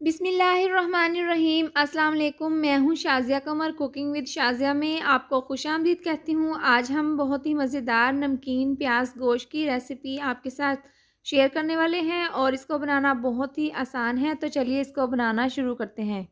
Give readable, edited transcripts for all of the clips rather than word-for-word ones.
बिस्मिल्लाहिर्रहमानिर्रहीम। अस्सलाम वालेकुम। मैं हूँ शाज़िया कमर, कुकिंग विद शाज़िया में आपको खुशामदीद कहती हूँ। आज हम बहुत ही मज़ेदार नमकीन प्याज गोश्त की रेसिपी आपके साथ शेयर करने वाले हैं और इसको बनाना बहुत ही आसान है। तो चलिए इसको बनाना शुरू करते हैं।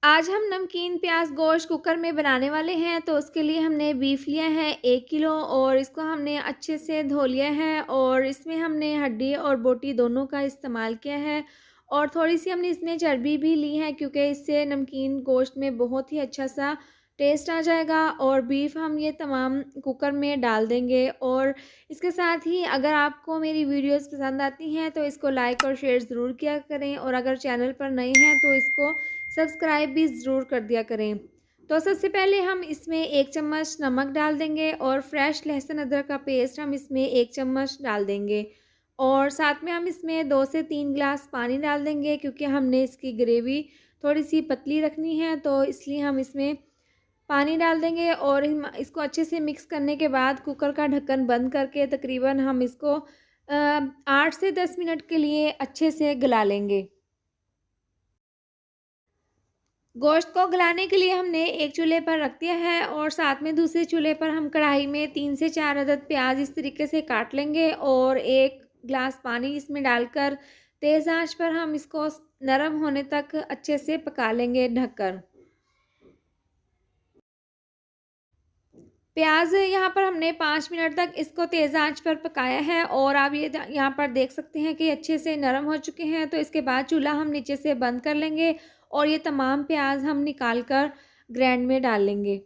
आज हम नमकीन प्याज गोश्त कुकर में बनाने वाले हैं। तो उसके लिए हमने बीफ लिया है 1 किलो और इसको हमने अच्छे से धो लिया है और इसमें हमने हड्डी और बोटी दोनों का इस्तेमाल किया है और थोड़ी-सी हमने इसमें चर्बी भी ली है क्योंकि इससे नमकीन गोश्त में बहुत ही अच्छा सा टेस्ट आ जाएगा। और बीफ हम ये तमाम कुकर में डाल देंगे और इसके साथ ही अगर आपको मेरी वीडियोस पसंद आती हैं तो इसको लाइक और शेयर ज़रूर किया करें और अगर चैनल पर नए हैं तो इसको सब्सक्राइब भी ज़रूर कर दिया करें। तो सबसे पहले हम इसमें 1 चम्मच नमक डाल देंगे और फ्रेश लहसुन अदरक का पेस्ट हम इसमें 1 चम्मच डाल देंगे और साथ में हम इसमें 2 से 3 गिलास पानी डाल देंगे क्योंकि हमने इसकी ग्रेवी थोड़ी-सी पतली रखनी है, तो इसलिए हम इसमें पानी डाल देंगे और इसको अच्छे से मिक्स करने के बाद कुकर का ढक्कन बंद करके तकरीबन हम इसको 8 से 10 मिनट के लिए अच्छे से गला लेंगे। गोश्त को गलाने के लिए हमने एक चूल्हे पर रख दिया है और साथ में दूसरे चूल्हे पर हम कढ़ाई में 3 से 4 अदद प्याज इस तरीके से काट लेंगे और 1 ग्लास पानी इसमें डालकर तेज़ आंच पर हम इसको नरम होने तक अच्छे से पका लेंगे ढककर। प्याज यहाँ पर हमने 5 मिनट तक इसको तेज़ आंच पर पकाया है और आप ये यहाँ पर देख सकते हैं कि अच्छे से नरम हो चुके हैं। तो इसके बाद चूल्हा हम नीचे से बंद कर लेंगे और ये तमाम प्याज हम निकाल कर ग्राइंड में डाल लेंगे।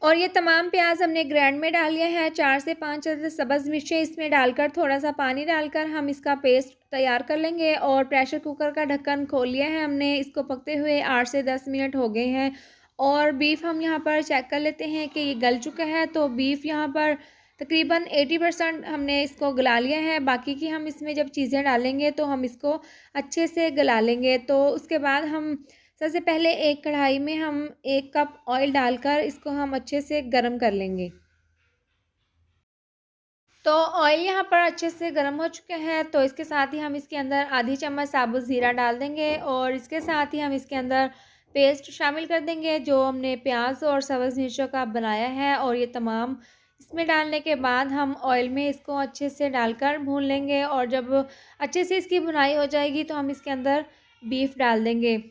और ये तमाम प्याज हमने ग्राइंड में डाल लिया है। 4 से 5 अदद सब्ज़ मिर्चें इसमें डालकर थोड़ा-सा पानी डालकर हम इसका पेस्ट तैयार कर लेंगे और प्रेशर कुकर का ढक्कन खोल लिया है हमने। इसको पकते हुए 8 से 10 मिनट हो गए हैं और बीफ हम यहाँ पर चेक कर लेते हैं कि ये गल चुका है। तो बीफ यहाँ पर तकरीबन 80% हमने इसको गला लिया है। बाकी की हम इसमें जब चीज़ें डालेंगे तो हम इसको अच्छे से गला लेंगे। तो उसके बाद हम सबसे पहले एक कढ़ाई में हम 1 कप ऑयल डालकर इसको हम अच्छे से गरम कर लेंगे। तो ऑयल यहाँ पर अच्छे से गरम हो चुके हैं, तो इसके साथ ही हम इसके अंदर आधी चम्मच साबुत ज़ीरा डाल देंगे और इसके साथ ही हम इसके अंदर पेस्ट शामिल कर देंगे जो हमने प्याज और सब्ज़ मिर्चों का बनाया है और ये तमाम इसमें डालने के बाद हम ऑयल में इसको अच्छे से डालकर भून लेंगे और जब अच्छे से इसकी भुनाई हो जाएगी तो हम इसके अंदर बीफ डाल देंगे।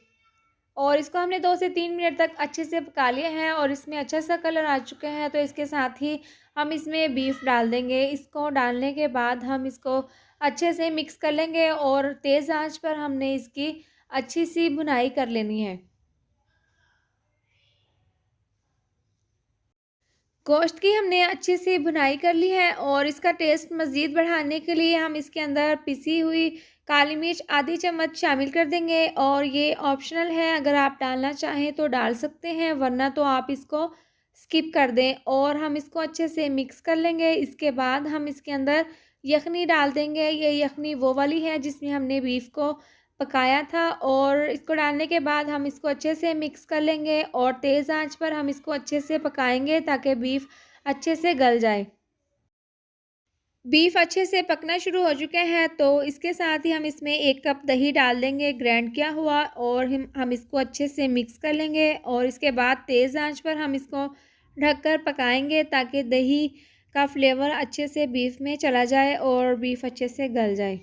और इसको हमने 2 से 3 मिनट तक अच्छे से पका लिया है और इसमें अच्छा सा कलर आ चुका है। तो इसके साथ ही हम इसमें बीफ डाल देंगे। इसको डालने के बाद हम इसको अच्छे से मिक्स कर लेंगे और तेज़ आंच पर हमने इसकी अच्छी सी भुनाई कर लेनी है। गोश्त की हमने अच्छे से भुनाई कर ली है और इसका टेस्ट मज़ीद बढ़ाने के लिए हम इसके अंदर पिसी हुई काली मिर्च आधी चम्मच शामिल कर देंगे और ये ऑप्शनल है, अगर आप डालना चाहें तो डाल सकते हैं वरना तो आप इसको स्किप कर दें। और हम इसको अच्छे से मिक्स कर लेंगे। इसके बाद हम इसके अंदर यखनी डाल देंगे। ये यखनी वो वाली है जिसमें हमने बीफ को पकाया था और इसको डालने के बाद हम इसको अच्छे से मिक्स कर लेंगे और तेज़ आंच पर हम इसको अच्छे से पकाएंगे ताकि बीफ अच्छे से गल जाए। बीफ अच्छे से पकना शुरू हो चुके हैं तो इसके साथ ही हम इसमें 1 कप दही डाल देंगे ग्राइंड किया हुआ और हम इसको अच्छे से मिक्स कर लेंगे और इसके बाद तेज़ आंच पर हम इसको ढककर पकाएंगे ताकि दही का फ्लेवर अच्छे से बीफ में चला जाए और बीफ अच्छे से गल जाए।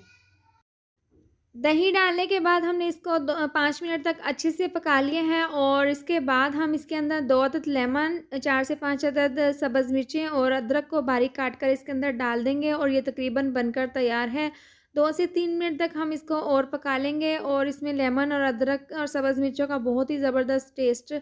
दही डालने के बाद हमने इसको 5 मिनट तक अच्छे से पका लिए हैं और इसके बाद हम इसके अंदर 2 अदद लेमन, 4 से 5 अदद सब्ज़ मिर्चें और अदरक को बारीक काट कर इसके अंदर डाल देंगे और ये तकरीबन बनकर तैयार है। 2 से 3 मिनट तक हम इसको और पका लेंगे और इसमें लेमन और अदरक और सब्ज़ मिर्चों का बहुत ही ज़बरदस्त टेस्ट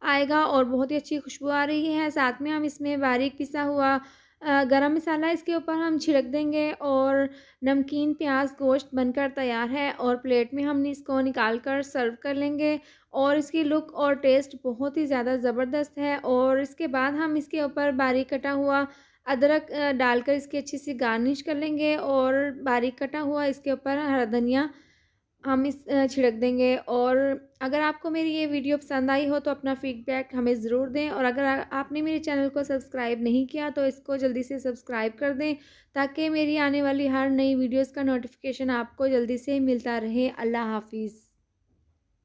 आएगा और बहुत ही अच्छी खुशबू आ रही है। साथ में हम इसमें बारीक पिसा हुआ गरम मसाला इसके ऊपर हम छिड़क देंगे और नमकीन प्याज गोश्त बनकर तैयार है और प्लेट में हम इसको निकाल कर सर्व कर लेंगे और इसकी लुक और टेस्ट बहुत ही ज़्यादा ज़बरदस्त है। और इसके बाद हम इसके ऊपर बारीक कटा हुआ अदरक डालकर इसकी अच्छी सी गार्निश कर लेंगे और बारीक कटा हुआ इसके ऊपर हरा धनिया हम छिड़क देंगे। और अगर आपको मेरी ये वीडियो पसंद आई हो तो अपना फ़ीडबैक हमें ज़रूर दें, और अगर आपने मेरे चैनल को सब्सक्राइब नहीं किया तो इसको जल्दी से सब्सक्राइब कर दें, ताकि मेरी आने वाली हर नई वीडियोज़ का नोटिफिकेशन आपको जल्दी से मिलता रहे। अल्लाह हाफ़िज़।